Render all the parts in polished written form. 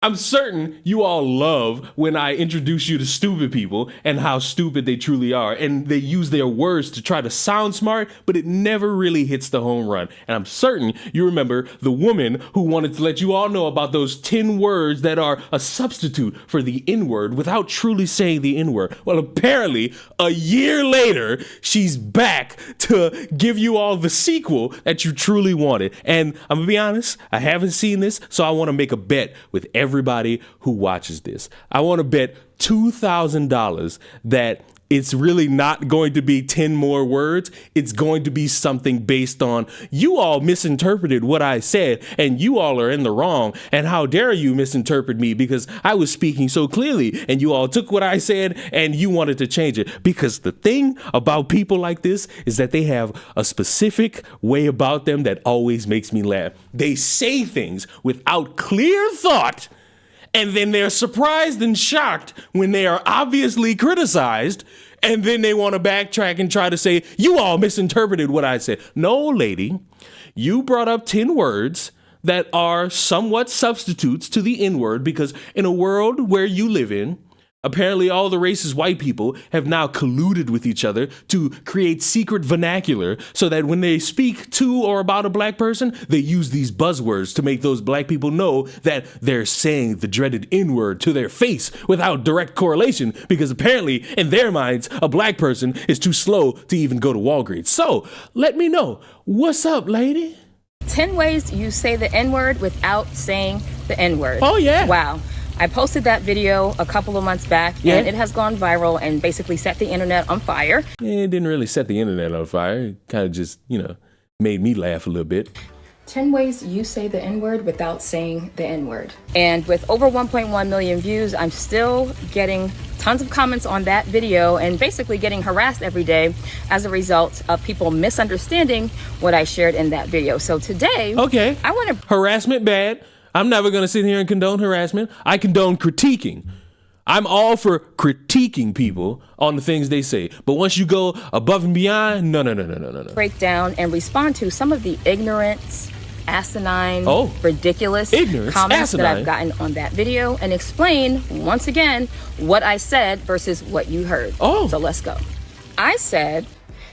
I'm certain you all love when I introduce you to stupid people and how stupid they truly are. And they use their words to try to sound smart, but it never really hits the home run. And I'm certain you remember the woman who wanted to let you all know about those 10 words that are a substitute for the N-word without truly saying the N-word. Well, apparently, a year later, she's back to give you all the sequel that you truly wanted. And I'm gonna be honest, I haven't seen this, so I want to make a bet with everybody who watches this. I want to bet $2,000 that it's really not going to be 10 more words. It's going to be something based on you all misinterpreted what I said and you all are in the wrong. And how dare you misinterpret me because I was speaking so clearly and you all took what I said and you wanted to change it. Because the thing about people like this is that they have a specific way about them that always makes me laugh. They say things without clear thought. And then they're surprised and shocked when they are obviously criticized. And then they want to backtrack and try to say, you all misinterpreted what I said. No, lady, you brought up 10 words that are somewhat substitutes to the N-word because in a world where you live in, apparently all the racist white people have now colluded with each other to create secret vernacular so that when they speak to or about a black person, they use these buzzwords to make those black people know that they're saying the dreaded N-word to their face without direct correlation because apparently in their minds, a black person is too slow to even go to Walgreens. So let me know. What's up, lady? 10 ways you say the N-word without saying the N-word. Oh, yeah. Wow. I posted that video a couple of months back, and it has gone viral and basically set the internet on fire. It didn't really set the internet on fire. It kind of just, made me laugh a little bit. 10 ways you say the N-word without saying the N-word. And with over 1.1 million views, I'm still getting tons of comments on that video and basically getting harassed every day as a result of people misunderstanding what I shared in that video. So today, I want to... Harassment bad. I'm never going to sit here and condone harassment. I condone critiquing. I'm all for critiquing people on the things they say. But once you go above and beyond, no. Break down and respond to some of the ignorance, asinine, ridiculous comments that I've gotten on that video and explain, once again, what I said versus what you heard. So let's go. I said...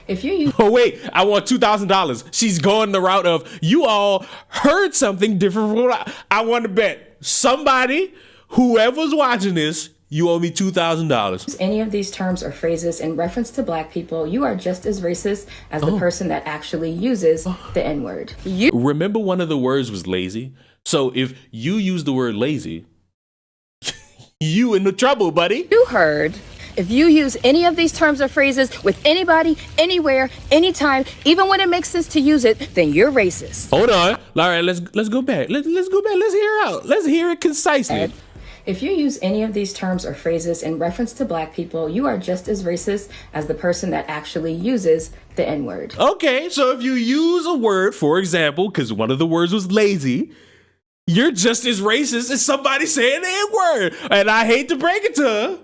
If you use... Oh, wait, I want $2,000. She's going the route of you all heard something different from what I want to bet. Somebody, whoever's watching this, you owe me $2,000. Any of these terms or phrases in reference to black people, you are just as racist as the person that actually uses the N-word. Remember one of the words was lazy? So if you use the word lazy, you in the trouble, buddy. You heard... If you use any of these terms or phrases with anybody, anywhere, anytime, even when it makes sense to use it, then you're racist. Hold on. All right, let's go back. Let's go back. Let's hear it out. Let's hear it concisely. If you use any of these terms or phrases in reference to black people, you are just as racist as the person that actually uses the N-word. Okay, so if you use a word, for example, because one of the words was lazy, you're just as racist as somebody saying the N-word. And I hate to break it to her.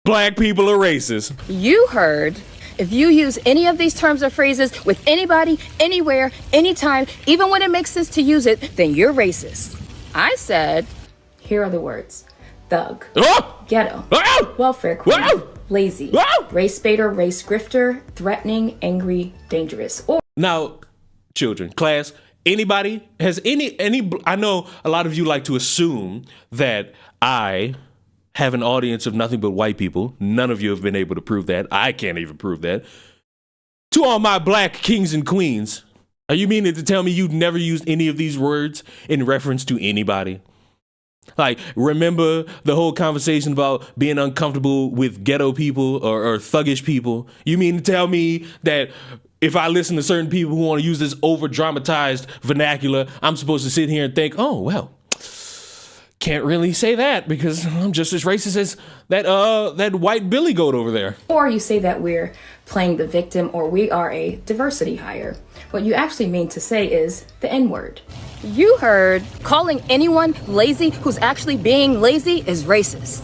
Black people are racist. You heard, if you use any of these terms or phrases with anybody, anywhere, anytime, even when it makes sense to use it, then you're racist. I said, here are the words. Thug, ghetto, welfare queen, lazy, race baiter, race grifter, threatening, angry, dangerous. Or now, children, class, anybody has any, I know a lot of you like to assume that I have an audience of nothing but white people. None of you have been able to prove that. I can't even prove that. To all my black kings and queens, are you meaning to tell me you've never used any of these words in reference to anybody? Like, remember the whole conversation about being uncomfortable with ghetto people or thuggish people? You mean to tell me that if I listen to certain people who want to use this over-dramatized vernacular, I'm supposed to sit here and think, oh, well, can't really say that because I'm just as racist as that white billy goat over there. Or you say that we're playing the victim or we are a diversity hire. What you actually mean to say is the N-word. You heard calling anyone lazy who's actually being lazy is racist.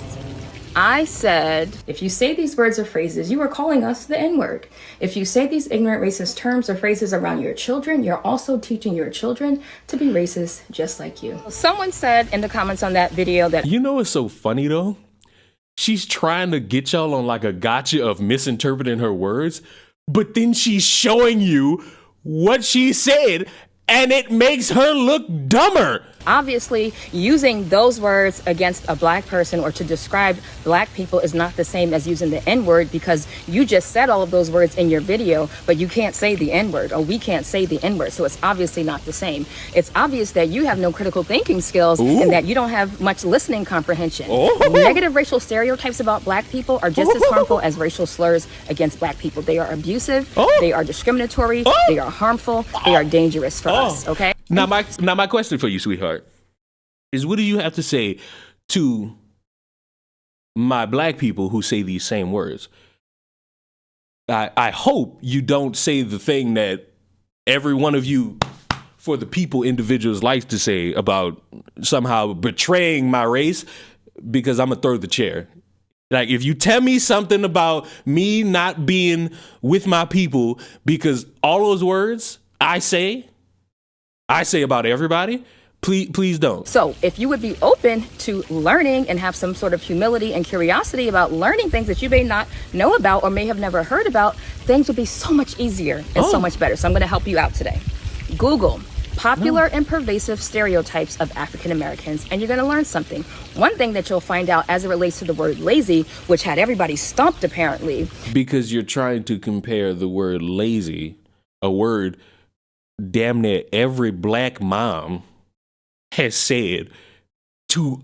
I said, if you say these words or phrases, you are calling us the N-word. If you say these ignorant racist terms or phrases around your children, you're also teaching your children to be racist just like you. Someone said in the comments on that video that, you know what's so funny though? She's trying to get y'all on like a gotcha of misinterpreting her words, but then she's showing you what she said and it makes her look dumber. obviously, using those words against a black person or to describe black people is not the same as using the N-word, because you just said all of those words in your video, but you can't say the N-word, or we can't say the N-word. So it's obviously not the same. It's obvious that you have no critical thinking skills and that you don't have much listening comprehension. Negative racial stereotypes about black people are just as harmful as racial slurs against black people. They are abusive, they are discriminatory, they are harmful, they are dangerous for us, okay? Now my question for you, sweetheart, is what do you have to say to my black people who say these same words? I hope you don't say the thing that every one of you for the people individuals likes to say about somehow betraying my race, because I'm gonna throw the chair. Like, if you tell me something about me not being with my people because all those words I say about everybody, please don't. So if you would be open to learning and have some sort of humility and curiosity about learning things that you may not know about or may have never heard about, things would be so much easier and so much better. So I'm going to help you out today. Google popular and pervasive stereotypes of African Americans, and you're going to learn something. One thing that you'll find out as it relates to the word lazy, which had everybody stumped apparently. Because you're trying to compare the word lazy, a word damn near every black mom has said to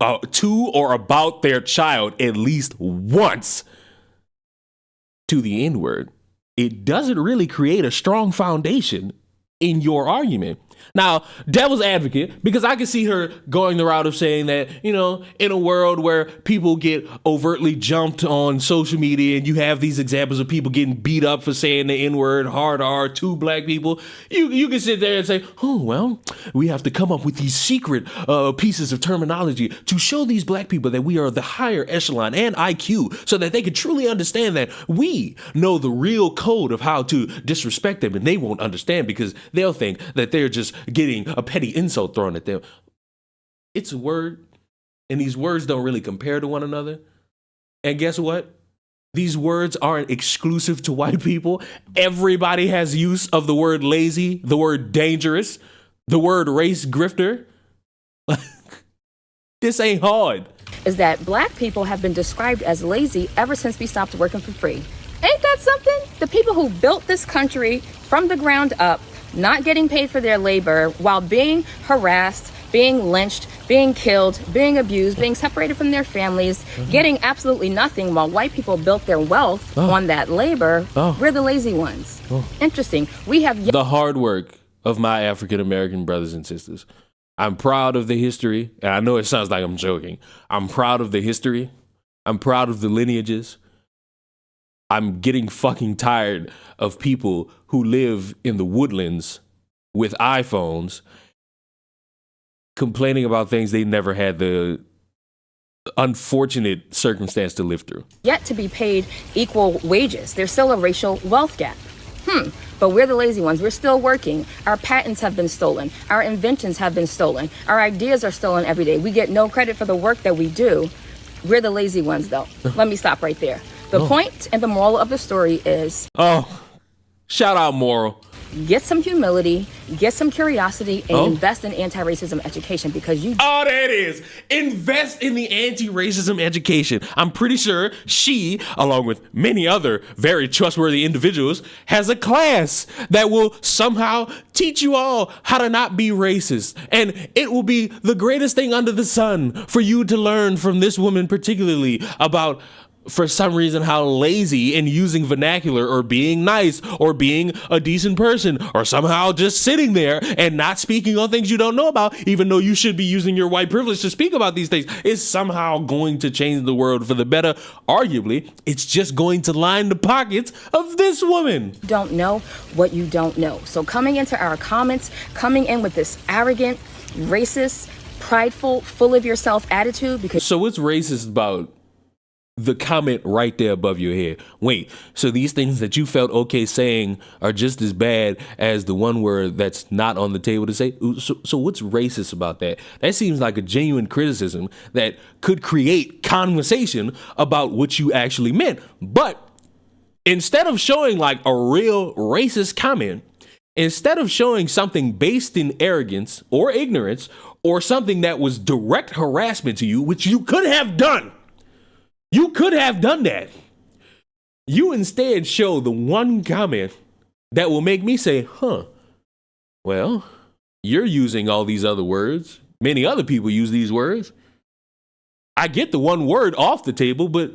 or about their child at least once, to the N-word. It doesn't really create a strong foundation in your argument. Now, devil's advocate, because I can see her going the route of saying that, you know, in a world where people get overtly jumped on social media and you have these examples of people getting beat up for saying the N-word, hard R, to black people, you can sit there and say, oh, well, we have to come up with these secret pieces of terminology to show these black people that we are the higher echelon and IQ, so that they can truly understand that we know the real code of how to disrespect them, and they won't understand because they'll think that they're just getting a petty insult thrown at them. It's a word, and these words don't really compare to one another. And guess what? These words aren't exclusive to white people. Everybody has use of the word lazy, the word dangerous, the word race grifter. This ain't hard. Is that black people have been described as lazy ever since we stopped working for free. Ain't that something? The people who built this country from the ground up, not getting paid for their labor while being harassed, being lynched, being killed, being abused, being separated from their families, getting absolutely nothing while white people built their wealth on that labor. We're the lazy ones. Interesting. We have the hard work of my African American brothers and sisters. I'm proud of the history, and I know it sounds like I'm joking. I'm proud of the history. I'm proud of the lineages. I'm getting fucking tired of people who live in the woodlands with iPhones complaining about things they never had the unfortunate circumstance to live through. Yet to be paid equal wages. There's still a racial wealth gap. But we're the lazy ones. We're still working. Our patents have been stolen. Our inventions have been stolen. Our ideas are stolen every day. We get no credit for the work that we do. We're the lazy ones, though. Let me stop right there. The point and the moral of the story is... shout out moral. Get some humility, get some curiosity, and invest in anti-racism education, because you... Oh, there it is. Invest in the anti-racism education. I'm pretty sure she, along with many other very trustworthy individuals, has a class that will somehow teach you all how to not be racist. And it will be the greatest thing under the sun for you to learn from this woman particularly about, for some reason, how lazy and using vernacular or being nice or being a decent person or somehow just sitting there and not speaking on things you don't know about, even though you should be using your white privilege to speak about these things, is somehow going to change the world for the better. Arguably, it's just going to line the pockets of this woman. Don't know what you don't know. So coming into our comments, coming in with this arrogant, racist, prideful, full of yourself attitude, because... So what's racist about the comment right there above your head. Wait, so these things that you felt okay saying are just as bad as the one word that's not on the table to say? So what's racist about that? That seems like a genuine criticism that could create conversation about what you actually meant. But instead of showing like a real racist comment, instead of showing something based in arrogance or ignorance or something that was direct harassment to you, which you could have done, you could have done that. You instead show the one comment that will make me say, well, you're using all these other words. Many other people use these words. I get the one word off the table, but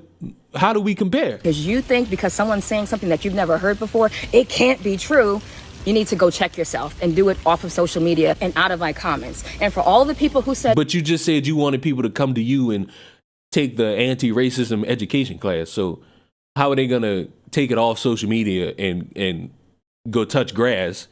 how do we compare? Because you think because someone's saying something that you've never heard before, it can't be true. You need to go check yourself and do it off of social media and out of my comments. And for all the people who said... But you just said you wanted people to come to you and take the anti-racism education class. So how are they going to take it off social media and go touch grass,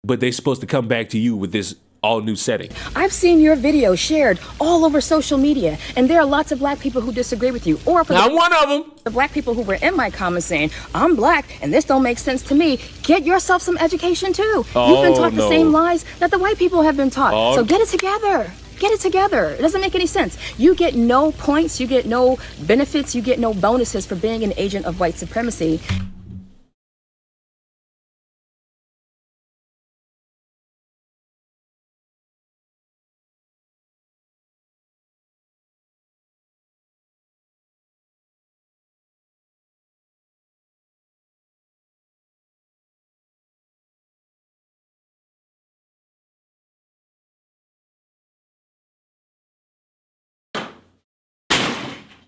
but they're supposed to come back to you with this all new setting? I've seen your video shared all over social media, and there are lots of black people who disagree with you. Or for I'm one of them. The black people who were in my comments saying, I'm black and this don't make sense to me. Get yourself some education too. You've been taught the same lies that the white people have been taught. So get it together. Get it together. It doesn't make any sense. You get no points, you get no benefits, you get no bonuses for being an agent of white supremacy.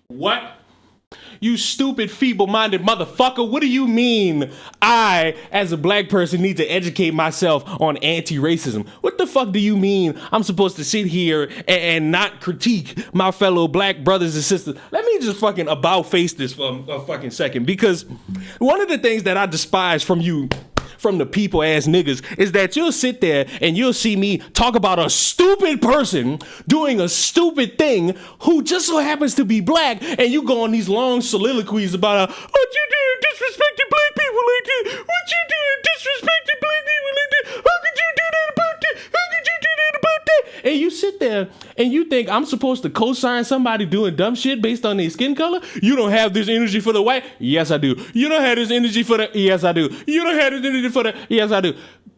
What? You stupid, feeble-minded motherfucker. What do you mean I, as a black person, need to educate myself on anti-racism? What the fuck do you mean I'm supposed to sit here and not critique my fellow black brothers and sisters? Let me just fucking about-face this for a fucking second, because one of the things that I despise from you, from the people ass niggas, is that you'll sit there and you'll see me talk about a stupid person doing a stupid thing who just so happens to be black, and you go on these long soliloquies about what you doing disrespecting black people like this, what you doing disrespecting black people like this, how could you do that about that, how could you do that about that? And you sit there and you think I'm supposed to co-sign somebody doing dumb shit based on their skin color? You don't have this energy for the white? Yes, I do. You don't have this energy for the... Yes, I do. You don't have this energy for the... Yes, I do.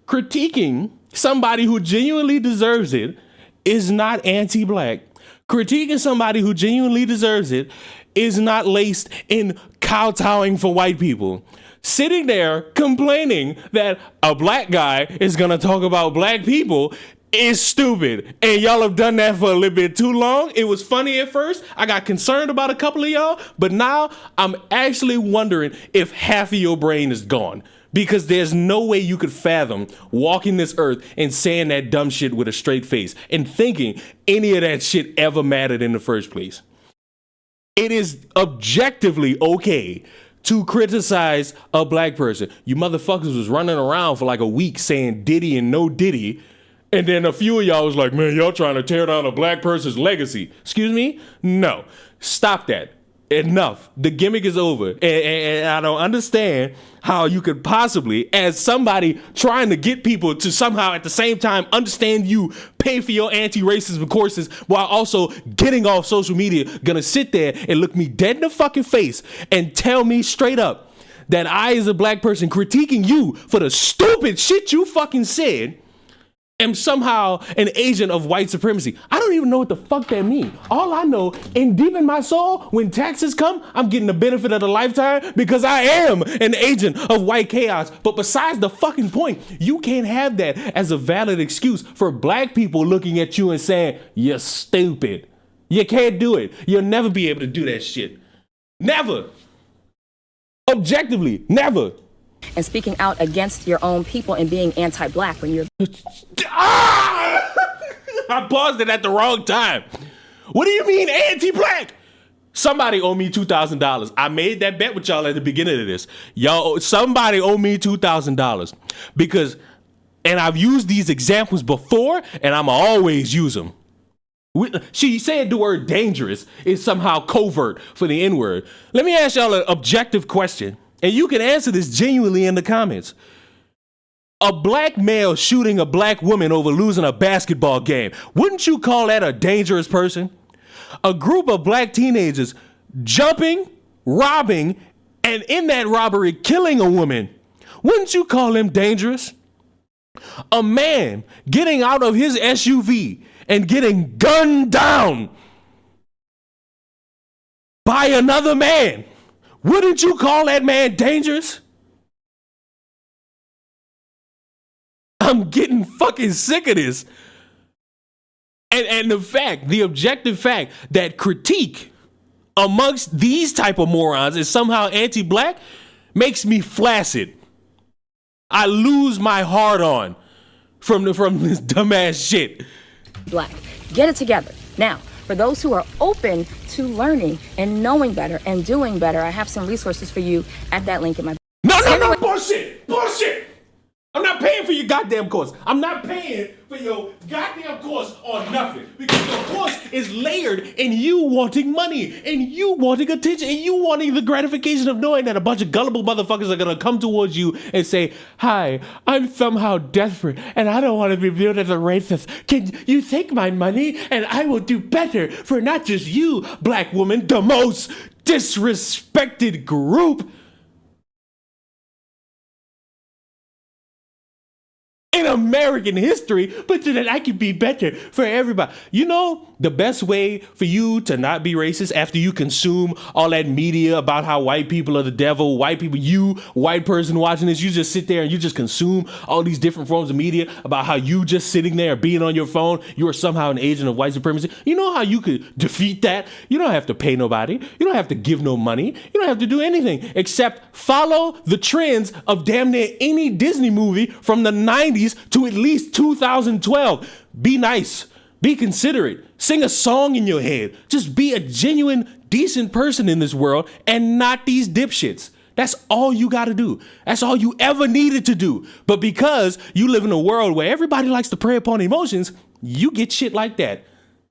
Critiquing somebody who genuinely deserves it is not anti-black. Critiquing somebody who genuinely deserves it is not laced in kowtowing for white people. Sitting there complaining that a black guy is going to talk about black people is stupid. And y'all have done that for a little bit too long. It was funny at first. I got concerned about a couple of y'all, but now I'm actually wondering if half of your brain is gone. Because there's no way you could fathom walking this earth and saying that dumb shit with a straight face and thinking any of that shit ever mattered in the first place. It is objectively okay to criticize a black person. You motherfuckers was running around for like a week saying Diddy and no Diddy. And then a few of y'all was like, man, y'all trying to tear down a black person's legacy. Excuse me? No. Stop that. Enough. The gimmick is over. And I don't understand how you could possibly, as somebody trying to get people to somehow at the same time understand you, pay for your anti-racism courses while also getting off social media, gonna sit there and look me dead in the fucking face and tell me straight up that I, as a black person, critiquing you for the stupid shit you fucking said, am somehow an agent of white supremacy. I don't even know what the fuck that means. All I know, in deep in my soul, when taxes come, I'm getting the benefit of the lifetime because I am an agent of white chaos. But besides the fucking point, you can't have that as a valid excuse for black people looking at you and saying, you're stupid. You can't do it. You'll never be able to do that shit. Never. Objectively, never. And speaking out against your own people and being anti-black when you're... I paused it at the wrong time. What do you mean anti-black? Somebody owe me $2,000. I made that bet with y'all at the beginning of this. Y'all, somebody owe me $2,000 because, and I've used these examples before and I'ma always use them. She said the word dangerous is somehow covert for the N-word. Let me ask y'all an objective question, and you can answer this genuinely in the comments. A black male shooting a black woman over losing a basketball game, wouldn't you call that a dangerous person? A group of black teenagers jumping, robbing, and in that robbery killing a woman, wouldn't you call him dangerous? A man getting out of his SUV and getting gunned down by another man, wouldn't you call that man dangerous? I'm getting fucking sick of this. And the objective fact that critique amongst these type of morons is somehow anti-black makes me flaccid. I lose my heart on from this dumbass shit. Black. Get it together. Now, for those who are open to learning and knowing better and doing better, I have some resources for you at that link in my No, bullshit! I'm not paying for your goddamn course. I'm not paying for your goddamn course on nothing. Because your course is layered in you wanting money, and you wanting attention, and you wanting the gratification of knowing that a bunch of gullible motherfuckers are gonna come towards you and say, hi, I'm somehow desperate, and I don't want to be viewed as a racist. Can you take my money, and I will do better for not just you, black woman, the most disrespected group in American history, but so that I can be better for everybody. You know, the best way for you to not be racist after you consume all that media about how white people are the devil, you, white person watching this, you just sit there and you just consume all these different forms of media about how you just sitting there being on your phone, you are somehow an agent of white supremacy. You know how you could defeat that? You don't have to pay nobody. You don't have to give no money. You don't have to do anything except follow the trends of damn near any Disney movie from the 90s to at least 2012. Be nice. Be considerate. Sing a song in your head. Just be a genuine, decent person in this world and not these dipshits. That's all you got to do. That's all you ever needed to do. But because you live in a world where everybody likes to prey upon emotions, you get shit like that.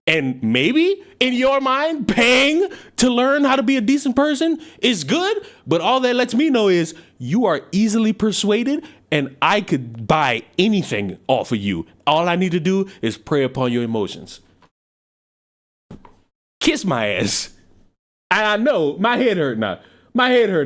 And maybe in your mind, paying to learn how to be a decent person is good. But all that lets me know is you are easily persuaded and I could buy anything off of you. All I need to do is prey upon your emotions. Kiss my ass. And I know my head hurt now. My head hurt.